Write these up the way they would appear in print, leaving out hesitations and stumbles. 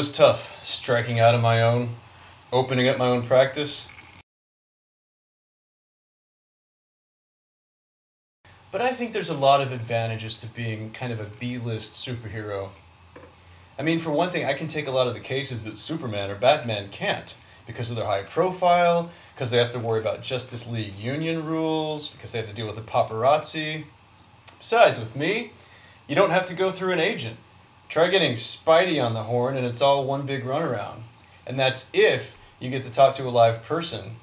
was tough, striking out on my own, opening up my own practice. But I think there's a lot of advantages to being kind of a B-list superhero. I mean, for one thing, I can take a lot of the cases that Superman or Batman can't because of their high profile, because they have to worry about Justice League Union rules, because they have to deal with the paparazzi. Besides, with me, you don't have to go through an agent. Try getting Spidey on the horn and it's all one big runaround. And that's if you get to talk to a live person.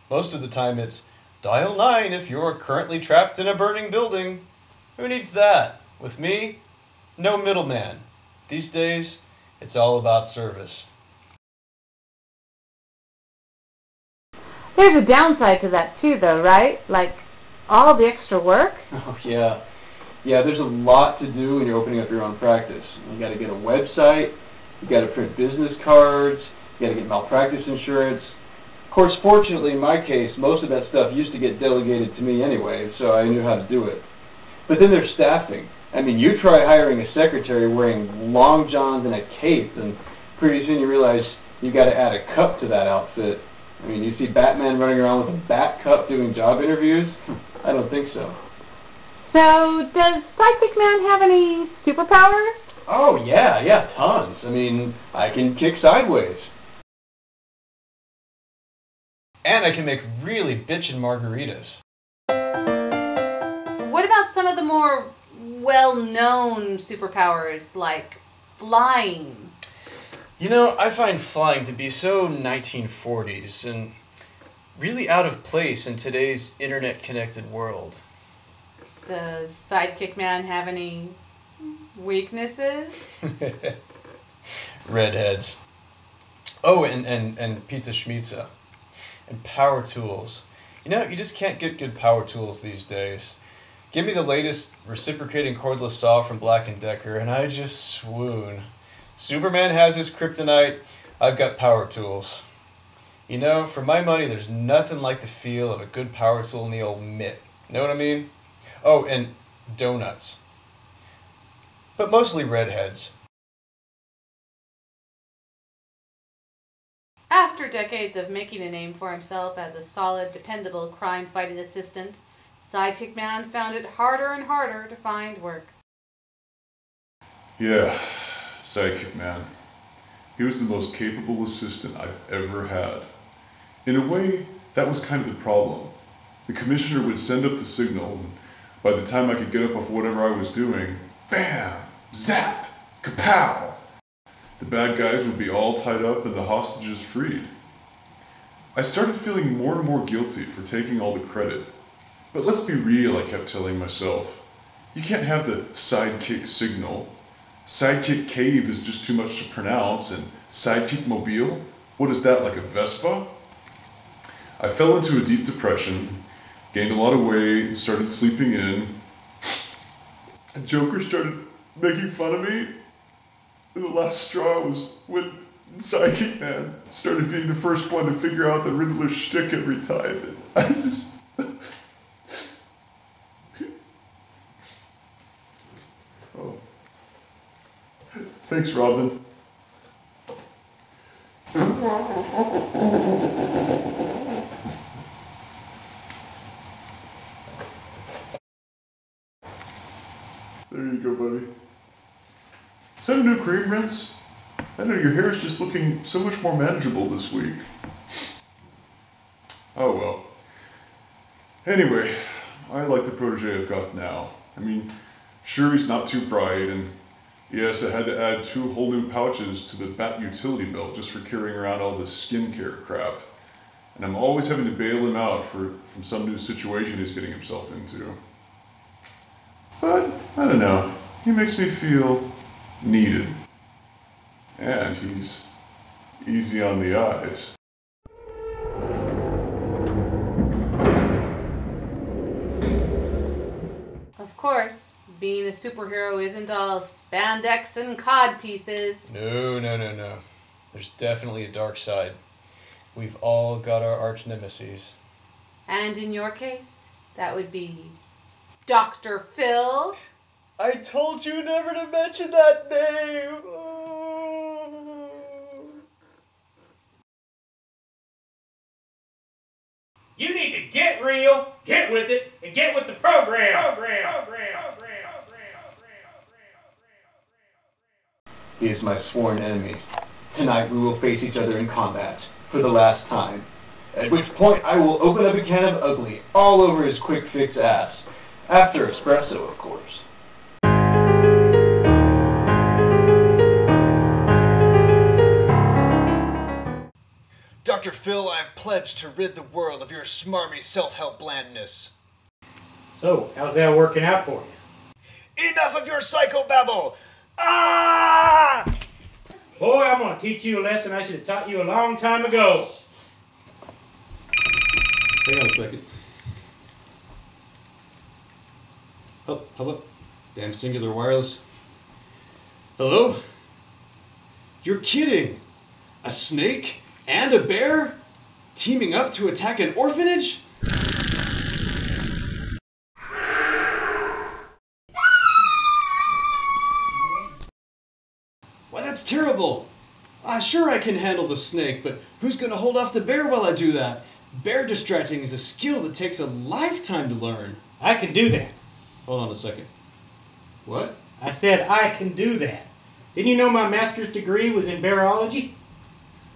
Most of the time it's, dial 9 if you're currently trapped in a burning building. Who needs that? With me, no middleman. These days, it's all about service. There's a downside to that too, though, right? Like, all the extra work? Oh, yeah. Yeah, there's a lot to do when you're opening up your own practice. You got to get a website, you got to print business cards, you got to get malpractice insurance. Of course, fortunately, in my case, most of that stuff used to get delegated to me anyway, so I knew how to do it. But then there's staffing. I mean, you try hiring a secretary wearing long johns and a cape, and pretty soon you realize you've got to add a cup to that outfit. I mean, you see Batman running around with a bat cup doing job interviews? I don't think so. So, does Sidekick Man have any superpowers? Oh, yeah, tons. I mean, I can kick sideways. And I can make really bitchin' margaritas. What about some of the more well-known superpowers, like flying? You know, I find flying to be so 1940s and really out of place in today's internet-connected world. Does Sidekick Man have any weaknesses? Redheads. Oh, and pizza schmizza. And power tools. You know, you just can't get good power tools these days. Give me the latest reciprocating cordless saw from Black & Decker and I just swoon. Superman has his kryptonite, I've got power tools. You know, for my money, there's nothing like the feel of a good power tool in the old mitt. Know what I mean? Oh, and donuts. But mostly redheads. After decades of making a name for himself as a solid, dependable crime-fighting assistant, Sidekick Man found it harder and harder to find work. Yeah, Sidekick Man. He was the most capable assistant I've ever had. In a way, that was kind of the problem. The commissioner would send up the signal, and by the time I could get up off whatever I was doing, bam, zap, kapow! The bad guys would be all tied up and the hostages freed. I started feeling more and more guilty for taking all the credit. But let's be real, I kept telling myself. You can't have the sidekick signal. Sidekick cave is just too much to pronounce, and sidekick mobile? What is that, like a Vespa? I fell into a deep depression, gained a lot of weight, and started sleeping in. And Joker started making fun of me. And the last straw was when Sidekick Man started being the first one to figure out the Riddler shtick every time. And I just... Oh. Thanks, Robin. There you go, buddy. Is that a new cream rinse? I know your hair is just looking so much more manageable this week. Oh well. Anyway, I like the protege I've got now. I mean, sure he's not too bright, and yes, I had to add 2 whole new pouches to the Bat utility belt just for carrying around all this skincare crap. And I'm always having to bail him out from some new situation he's getting himself into. But, I don't know, he makes me feel needed. And he's easy on the eyes. Of course, being a superhero isn't all spandex and cod pieces. No. There's definitely a dark side. We've all got our arch nemesis. And in your case, that would be Dr. Phil. I told you never to mention that name! You need to get real, get with it, and get with the program. He is my sworn enemy. Tonight we will face each other in combat, for the last time. At which point I will open up a can of ugly all over his quick fix ass. After espresso, of course. Dr. Phil, I have pledged to rid the world of your smarmy self-help blandness. So, how's that working out for you? Enough of your psychobabble! Ah! Boy, I'm going to teach you a lesson I should have taught you a long time ago. Hang on a second. Oh, hello? Damn singular wireless. Hello? You're kidding! A snake and a bear? Teaming up to attack an orphanage? Why, that's terrible! Sure I can handle the snake, but who's gonna hold off the bear while I do that? Bear distracting is a skill that takes a lifetime to learn. I can do that. Hold on a second. What? I said I can do that. Didn't you know my master's degree was in bearology?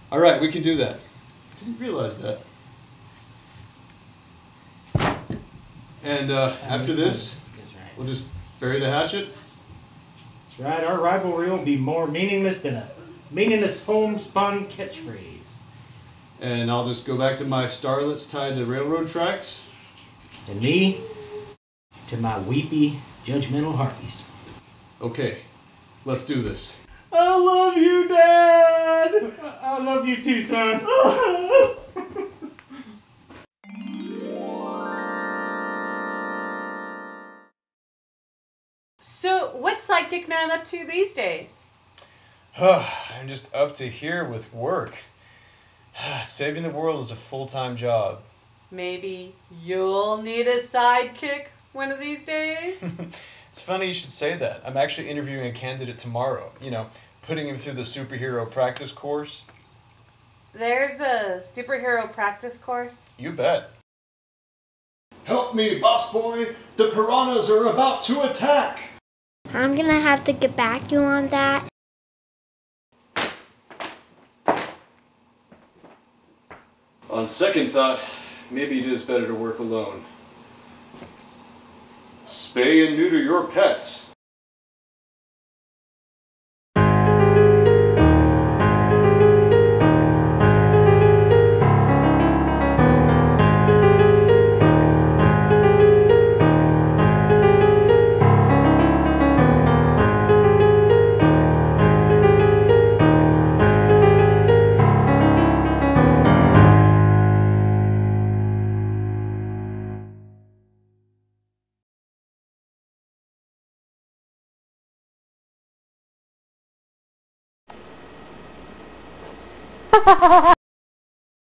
Alright, we can do that. Didn't realize that. And after this, That's right. we'll just bury the hatchet? That's right, our rivalry will be more meaningless than a meaningless homespun catchphrase. And I'll just go back to my starlets tied to railroad tracks? And me, to my weepy, judgmental harpies. Okay, let's do this. I love you, Dad! I love you too, son. So, what's Sidekick Man up to these days? I'm just up to here with work. Saving the world is a full-time job. Maybe you'll need a sidekick one of these days? It's funny you should say that. I'm actually interviewing a candidate tomorrow. You know, putting him through the superhero practice course. There's a superhero practice course? You bet. Help me, boss boy! The piranhas are about to attack! I'm gonna have to get back to you on that. On second thought, maybe it is better to work alone. Spay and neuter your pets.